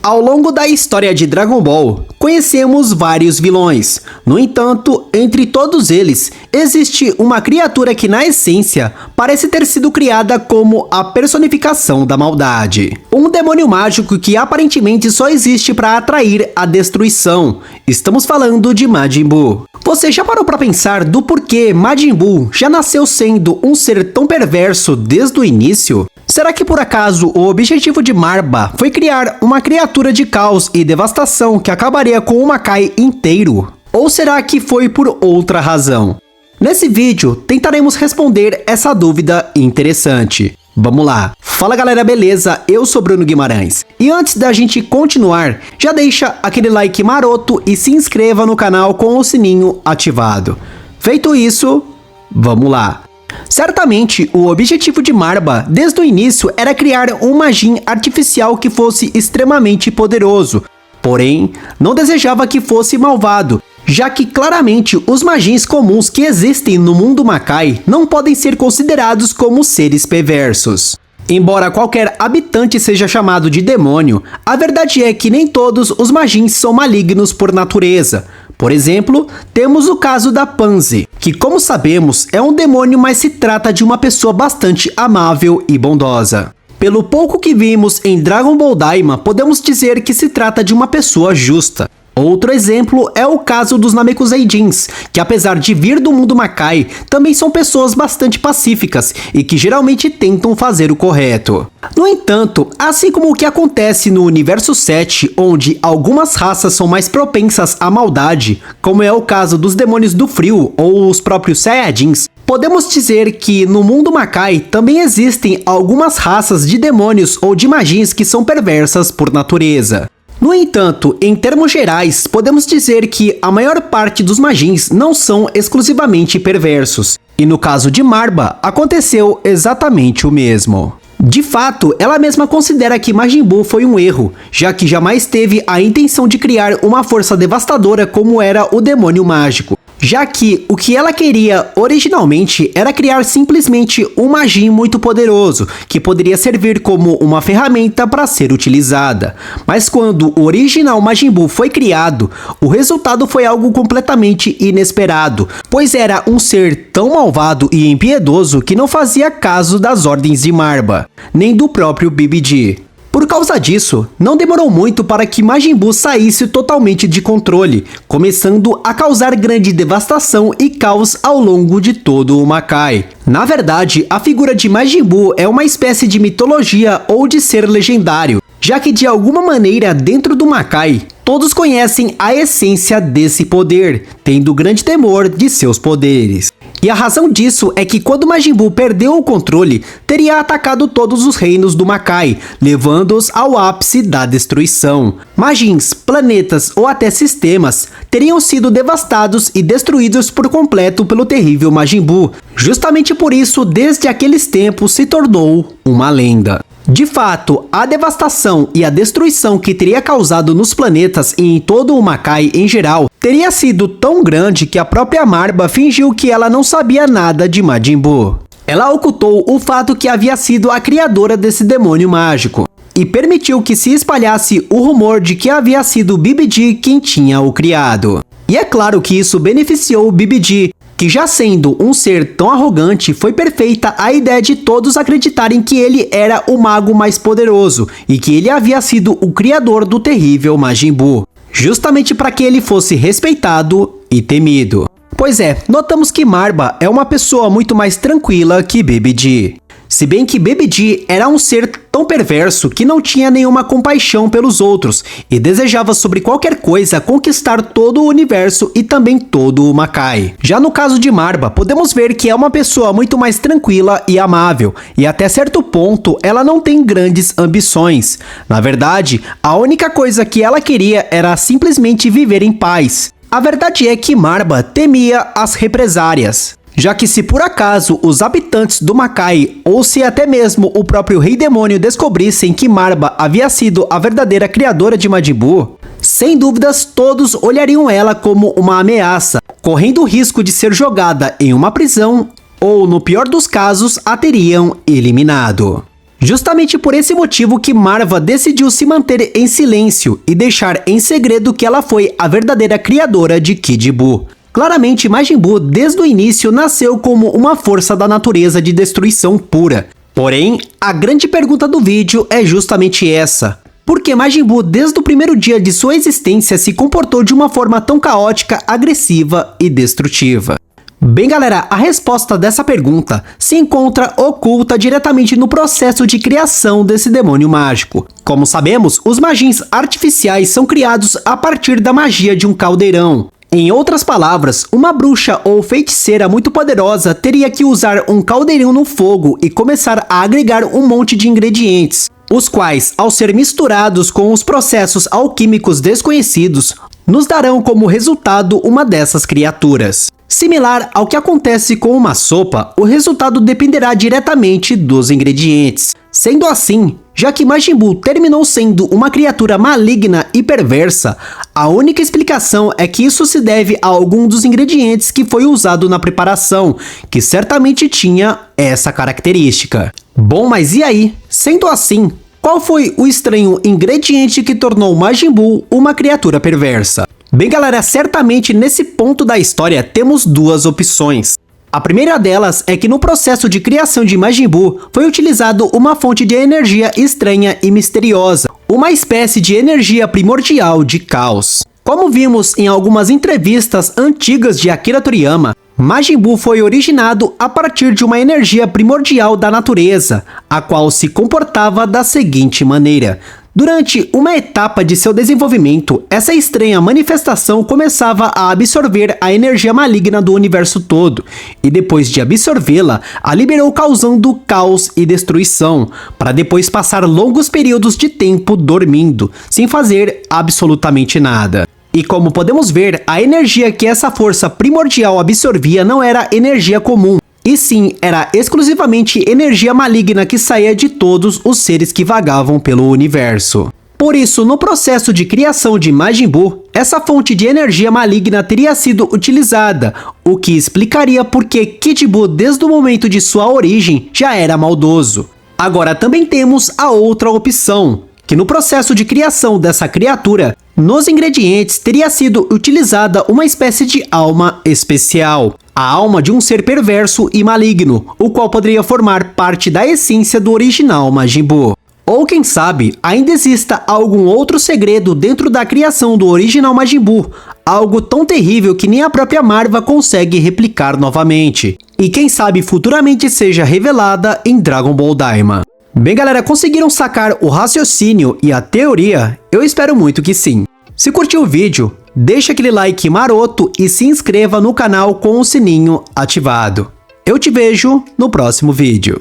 Ao longo da história de Dragon Ball, conhecemos vários vilões. No entanto, entre todos eles, existe uma criatura que na essência parece ter sido criada como a personificação da maldade. Um demônio mágico que aparentemente só existe para atrair a destruição. Estamos falando de Majin Buu. Você já parou para pensar do porquê Majin Buu já nasceu sendo um ser tão perverso desde o início? Será que por acaso o objetivo de Marba foi criar uma criatura de caos e devastação que acabaria com o Makai inteiro? Ou será que foi por outra razão? Nesse vídeo tentaremos responder essa dúvida interessante. Vamos lá! Fala galera, beleza? Eu sou Bruno Guimarães. E antes da gente continuar, já deixa aquele like maroto e se inscreva no canal com o sininho ativado. Feito isso, vamos lá! Certamente, o objetivo de Marba, desde o início, era criar um Majin artificial que fosse extremamente poderoso. Porém, não desejava que fosse malvado, já que claramente os Majins comuns que existem no mundo Makai não podem ser considerados como seres perversos. Embora qualquer habitante seja chamado de demônio, a verdade é que nem todos os Majins são malignos por natureza. Por exemplo, temos o caso da Pansy, que como sabemos é um demônio, mas se trata de uma pessoa bastante amável e bondosa. Pelo pouco que vimos em Dragon Ball Daima, podemos dizer que se trata de uma pessoa justa. Outro exemplo é o caso dos Namekuseidins, que apesar de vir do mundo Makai, também são pessoas bastante pacíficas e que geralmente tentam fazer o correto. No entanto, assim como o que acontece no Universo 7, onde algumas raças são mais propensas à maldade, como é o caso dos Demônios do Frio ou os próprios Saiyajins, podemos dizer que no mundo Makai também existem algumas raças de demônios ou de Majins que são perversas por natureza. No entanto, em termos gerais, podemos dizer que a maior parte dos Majins não são exclusivamente perversos. E no caso de Marba, aconteceu exatamente o mesmo. De fato, ela mesma considera que Majin Buu foi um erro, já que jamais teve a intenção de criar uma força devastadora como era o demônio mágico. Já que o que ela queria originalmente era criar simplesmente um Majin muito poderoso, que poderia servir como uma ferramenta para ser utilizada. Mas quando o original Majin Buu foi criado, o resultado foi algo completamente inesperado, pois era um ser tão malvado e impiedoso que não fazia caso das ordens de Marba, nem do próprio BBD. Por causa disso, não demorou muito para que Majin Buu saísse totalmente de controle, começando a causar grande devastação e caos ao longo de todo o Makai. Na verdade, a figura de Majin Buu é uma espécie de mitologia ou de ser legendário, já que de alguma maneira dentro do Makai, todos conhecem a essência desse poder, tendo grande temor de seus poderes. E a razão disso é que quando Majin Buu perdeu o controle, teria atacado todos os reinos do Makai, levando-os ao ápice da destruição. Majins, planetas ou até sistemas teriam sido devastados e destruídos por completo pelo terrível Majin Buu. Justamente por isso, desde aqueles tempos se tornou uma lenda. De fato, a devastação e a destruição que teria causado nos planetas e em todo o Makai em geral teria sido tão grande que a própria Marba fingiu que ela não sabia nada de Majin Buu. Ela ocultou o fato que havia sido a criadora desse demônio mágico e permitiu que se espalhasse o rumor de que havia sido o BBD quem tinha o criado. E é claro que isso beneficiou o BBD, que já sendo um ser tão arrogante, foi perfeita a ideia de todos acreditarem que ele era o mago mais poderoso e que ele havia sido o criador do terrível Majin Buu, justamente para que ele fosse respeitado e temido. Pois é, notamos que Marba é uma pessoa muito mais tranquila que BBD. Se bem que BBD era um ser tão perverso que não tinha nenhuma compaixão pelos outros e desejava sobre qualquer coisa conquistar todo o universo e também todo o Makai. Já no caso de Marba, podemos ver que é uma pessoa muito mais tranquila e amável, e até certo ponto ela não tem grandes ambições. Na verdade, a única coisa que ela queria era simplesmente viver em paz. A verdade é que Marba temia as represárias, já que se por acaso os habitantes do Makai, ou se até mesmo o próprio Rei Demônio descobrissem que Marba havia sido a verdadeira criadora de Majin Buu, sem dúvidas todos olhariam ela como uma ameaça, correndo o risco de ser jogada em uma prisão ou, no pior dos casos, a teriam eliminado. Justamente por esse motivo que Marva decidiu se manter em silêncio e deixar em segredo que ela foi a verdadeira criadora de Kid Buu. Claramente, Majin Buu desde o início nasceu como uma força da natureza de destruição pura. Porém, a grande pergunta do vídeo é justamente essa. Por que Majin Buu desde o primeiro dia de sua existência se comportou de uma forma tão caótica, agressiva e destrutiva? Bem galera, a resposta dessa pergunta se encontra oculta diretamente no processo de criação desse demônio mágico. Como sabemos, os Majins artificiais são criados a partir da magia de um caldeirão. Em outras palavras, uma bruxa ou feiticeira muito poderosa teria que usar um caldeirão no fogo e começar a agregar um monte de ingredientes, os quais, ao ser misturados com os processos alquímicos desconhecidos, nos darão como resultado uma dessas criaturas. Similar ao que acontece com uma sopa, o resultado dependerá diretamente dos ingredientes. Sendo assim, já que Majin Buu terminou sendo uma criatura maligna e perversa, a única explicação é que isso se deve a algum dos ingredientes que foi usado na preparação, que certamente tinha essa característica. Bom, mas e aí? Sendo assim, qual foi o estranho ingrediente que tornou Majin Buu uma criatura perversa? Bem galera, certamente nesse ponto da história temos duas opções. A primeira delas é que no processo de criação de Majin Buu foi utilizado uma fonte de energia estranha e misteriosa, uma espécie de energia primordial de caos. Como vimos em algumas entrevistas antigas de Akira Toriyama, Majin Buu foi originado a partir de uma energia primordial da natureza, a qual se comportava da seguinte maneira. Durante uma etapa de seu desenvolvimento, essa estranha manifestação começava a absorver a energia maligna do universo todo, e depois de absorvê-la, a liberou causando caos e destruição, para depois passar longos períodos de tempo dormindo, sem fazer absolutamente nada. E como podemos ver, a energia que essa força primordial absorvia não era energia comum, e sim, era exclusivamente energia maligna que saía de todos os seres que vagavam pelo universo. Por isso, no processo de criação de Majin Buu, essa fonte de energia maligna teria sido utilizada, o que explicaria por que Kid Buu desde o momento de sua origem já era maldoso. Agora também temos a outra opção, que no processo de criação dessa criatura, nos ingredientes teria sido utilizada uma espécie de alma especial. A alma de um ser perverso e maligno, o qual poderia formar parte da essência do original Majin Buu. Ou quem sabe, ainda exista algum outro segredo dentro da criação do original Majin Buu, algo tão terrível que nem a própria Marva consegue replicar novamente. E quem sabe futuramente seja revelada em Dragon Ball Daima. Bem galera, conseguiram sacar o raciocínio e a teoria? Eu espero muito que sim. Se curtiu o vídeo, deixa aquele like maroto e se inscreva no canal com o sininho ativado. Eu te vejo no próximo vídeo.